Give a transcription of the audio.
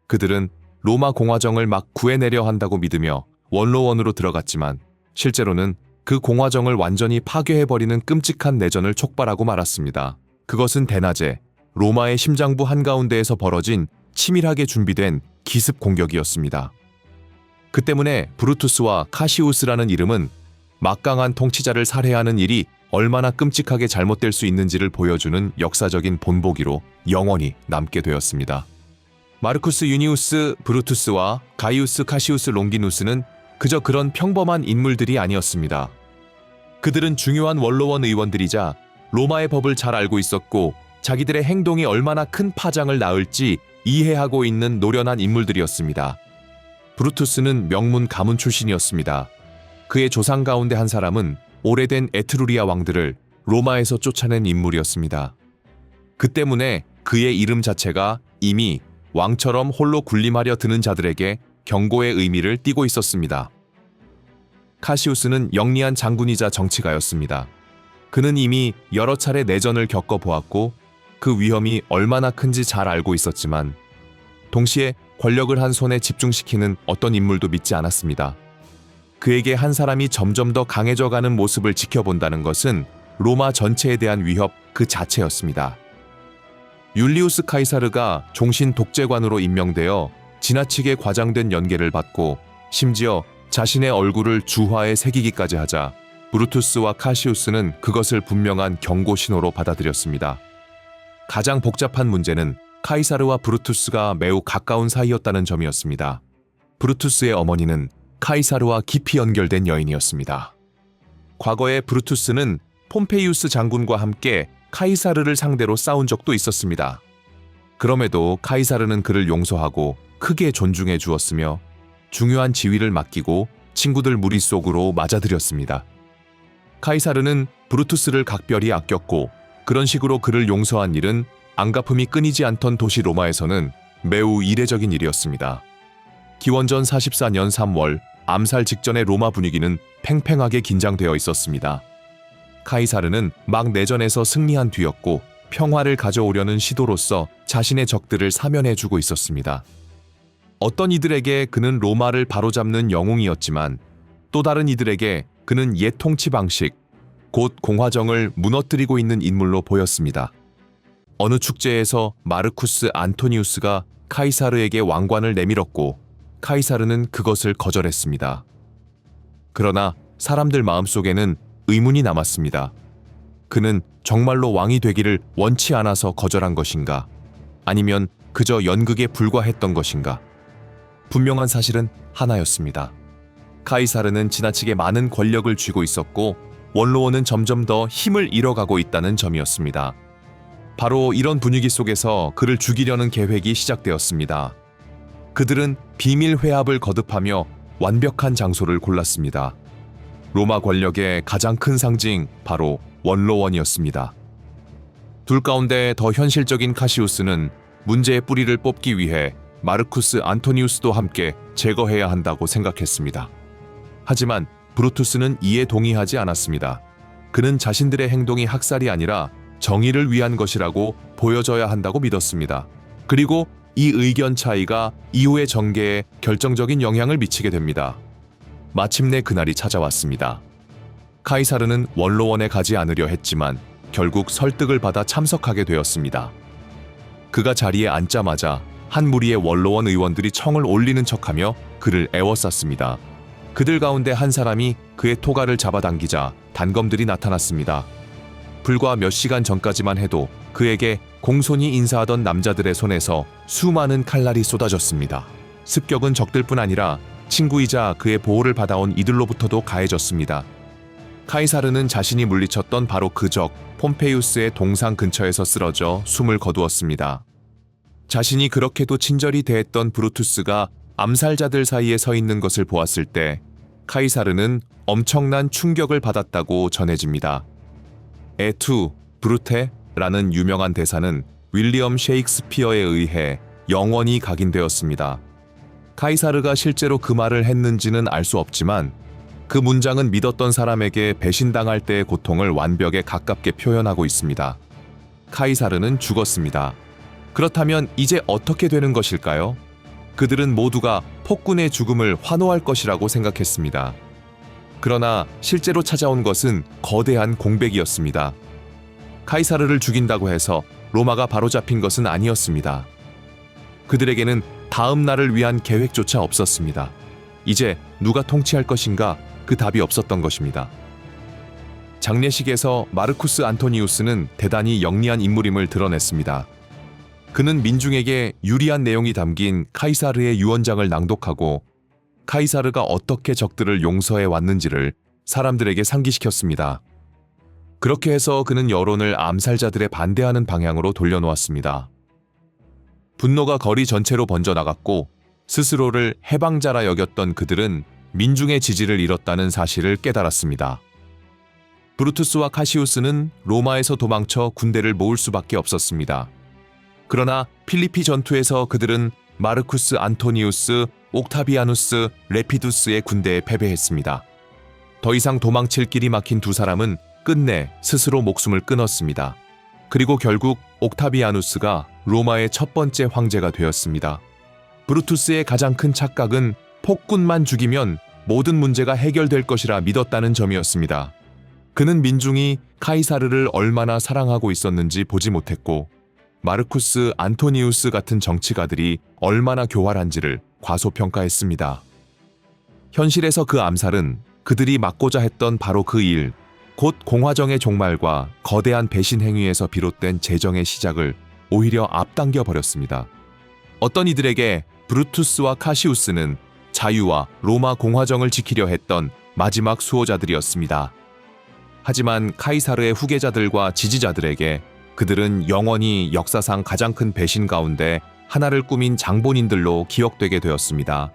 그들은 로마 공화정을 막 구해내려 한다고 믿으며 원로원으로 들어갔지만 실제로는 그 공화정을 완전히 파괴해버리는 끔찍한 내전을 촉발하고 말았습니다. 그것은 대낮에 로마의 심장부 한가운데에서 벌어진 치밀하게 준비된 기습 공격이었습니다. 그 때문에 브루투스와 카시우스라는 이름은 막강한 통치자를 살해하는 일이 얼마나 끔찍하게 잘못될 수 있는지를 보여주는 역사적인 본보기로 영원히 남게 되었습니다. 마르쿠스 유니우스 브루투스와 가이우스 카시우스 롱기누스는 그저 그런 평범한 인물들이 아니었습니다. 그들은 중요한 원로원 의원들이자 로마의 법을 잘 알고 있었고 자기들의 행동이 얼마나 큰 파장을 낳을지 이해하고 있는 노련한 인물들이었습니다. 브루투스는 명문 가문 출신이었습니다. 그의 조상 가운데 한 사람은 오래된 에트루리아 왕들을 로마에서 쫓아낸 인물이었습니다. 그 때문에 그의 이름 자체가 이미 왕처럼 홀로 군림하려 드는 자들에게 경고의 의미를 띠고 있었습니다. 카시우스는 영리한 장군이자 정치가였습니다. 그는 이미 여러 차례 내전을 겪어보았고 그 위험이 얼마나 큰지 잘 알고 있었지만 동시에 권력을 한 손에 집중시키는 어떤 인물도 믿지 않았습니다. 그에게 한 사람이 점점 더 강해져가는 모습을 지켜본다는 것은 로마 전체에 대한 위협 그 자체였습니다. 율리우스 카이사르가 종신 독재관으로 임명되어 지나치게 과장된 연계를 받고 심지어 자신의 얼굴을 주화에 새기기까지 하자 브루투스와 카시우스는 그것을 분명한 경고 신호로 받아들였습니다. 가장 복잡한 문제는 카이사르와 브루투스가 매우 가까운 사이였다는 점이었습니다. 브루투스의 어머니는 카이사르와 깊이 연결된 여인이었습니다. 과거에 브루투스는 폼페이우스 장군과 함께 카이사르를 상대로 싸운 적도 있었습니다. 그럼에도 카이사르는 그를 용서하고 크게 존중해 주었으며 중요한 지위를 맡기고 친구들 무리 속으로 맞아들였습니다. 카이사르는 브루투스를 각별히 아꼈고 그런 식으로 그를 용서한 일은 안갚음이 끊이지 않던 도시 로마에서는 매우 이례적인 일이었습니다. 기원전 44년 3월 암살 직전의 로마 분위기는 팽팽하게 긴장되어 있었습니다. 카이사르는 막 내전에서 승리한 뒤였고 평화를 가져오려는 시도로서 자신의 적들을 사면해주고 있었습니다. 어떤 이들에게 그는 로마를 바로잡는 영웅이었지만 또 다른 이들에게 그는 옛 통치 방식, 곧 공화정을 무너뜨리고 있는 인물로 보였습니다. 어느 축제에서 마르쿠스 안토니우스가 카이사르에게 왕관을 내밀었고 카이사르는 그것을 거절했습니다. 그러나 사람들 마음속에는 의문이 남았습니다. 그는 정말로 왕이 되기를 원치 않아서 거절한 것인가? 아니면 그저 연극에 불과했던 것인가? 분명한 사실은 하나였습니다. 카이사르는 지나치게 많은 권력을 쥐고 있었고 원로원은 점점 더 힘을 잃어가고 있다는 점이었습니다. 바로 이런 분위기 속에서 그를 죽이려는 계획이 시작되었습니다. 그들은 비밀 회합을 거듭하며 완벽한 장소를 골랐습니다. 로마 권력의 가장 큰 상징, 바로 원로원이었습니다. 둘 가운데 더 현실적인 카시우스는 문제의 뿌리를 뽑기 위해 마르쿠스 안토니우스도 함께 제거해야 한다고 생각했습니다. 하지만 브루투스는 이에 동의하지 않았습니다. 그는 자신들의 행동이 학살이 아니라 정의를 위한 것이라고 보여져야 한다고 믿었습니다. 그리고 이 의견 차이가 이후의 전개에 결정적인 영향을 미치게 됩니다. 마침내 그날이 찾아왔습니다. 카이사르는 원로원에 가지 않으려 했지만 결국 설득을 받아 참석하게 되었습니다. 그가 자리에 앉자마자 한 무리의 원로원 의원들이 청을 올리는 척하며 그를 애워쌌습니다. 그들 가운데 한 사람이 그의 토가를 잡아당기자 단검들이 나타났습니다. 불과 몇 시간 전까지만 해도 그에게 공손히 인사하던 남자들의 손에서 수많은 칼날이 쏟아졌습니다. 습격은 적들뿐 아니라 친구이자 그의 보호를 받아온 이들로부터도 가해졌습니다. 카이사르는 자신이 물리쳤던 바로 그 적 폼페이우스의 동상 근처에서 쓰러져 숨을 거두었습니다. 자신이 그렇게도 친절히 대했던 브루투스가 암살자들 사이에 서 있는 것을 보았을 때 카이사르는 엄청난 충격을 받았다고 전해집니다. 에투 브루테라는 유명한 대사는 윌리엄 셰익스피어에 의해 영원히 각인되었습니다. 카이사르가 실제로 그 말을 했는지는 알 수 없지만 그 문장은 믿었던 사람에게 배신당할 때의 고통을 완벽에 가깝게 표현하고 있습니다. 카이사르는 죽었습니다. 그렇다면 이제 어떻게 되는 것일까요? 그들은 모두가 폭군의 죽음을 환호할 것이라고 생각했습니다. 그러나 실제로 찾아온 것은 거대한 공백이었습니다. 카이사르를 죽인다고 해서 로마가 바로잡힌 것은 아니었습니다. 그들에게는 다음 날을 위한 계획조차 없었습니다. 이제 누가 통치할 것인가 그 답이 없었던 것입니다. 장례식에서 마르쿠스 안토니우스는 대단히 영리한 인물임을 드러냈습니다. 그는 민중에게 유리한 내용이 담긴 카이사르의 유언장을 낭독하고 카이사르가 어떻게 적들을 용서해 왔는지를 사람들에게 상기시켰습니다. 그렇게 해서 그는 여론을 암살자들에 반대하는 방향으로 돌려놓았습니다. 분노가 거리 전체로 번져나갔고 스스로를 해방자라 여겼던 그들은 민중의 지지를 잃었다는 사실을 깨달았습니다. 브루투스와 카시우스는 로마에서 도망쳐 군대를 모을 수밖에 없었습니다. 그러나 필리피 전투에서 그들은 마르쿠스 안토니우스, 옥타비아누스, 레피두스의 군대에 패배했습니다. 더 이상 도망칠 길이 막힌 두 사람은 끝내 스스로 목숨을 끊었습니다. 그리고 결국 옥타비아누스가 로마의 첫 번째 황제가 되었습니다. 브루투스의 가장 큰 착각은 폭군만 죽이면 모든 문제가 해결될 것이라 믿었다는 점이었습니다. 그는 민중이 카이사르를 얼마나 사랑하고 있었는지 보지 못했고 마르쿠스 안토니우스 같은 정치가들이 얼마나 교활한지를 과소평가했습니다. 현실에서 그 암살은 그들이 막고자 했던 바로 그 일, 곧 공화정의 종말과 거대한 배신 행위에서 비롯된 제정의 시작을 오히려 앞당겨 버렸습니다. 어떤 이들에게 브루투스와 카시우스는 자유와 로마 공화정을 지키려 했던 마지막 수호자들이었습니다. 하지만 카이사르의 후계자들과 지지자들에게 그들은 영원히 역사상 가장 큰 배신 가운데 하나를 꾸민 장본인들로 기억되게 되었습니다.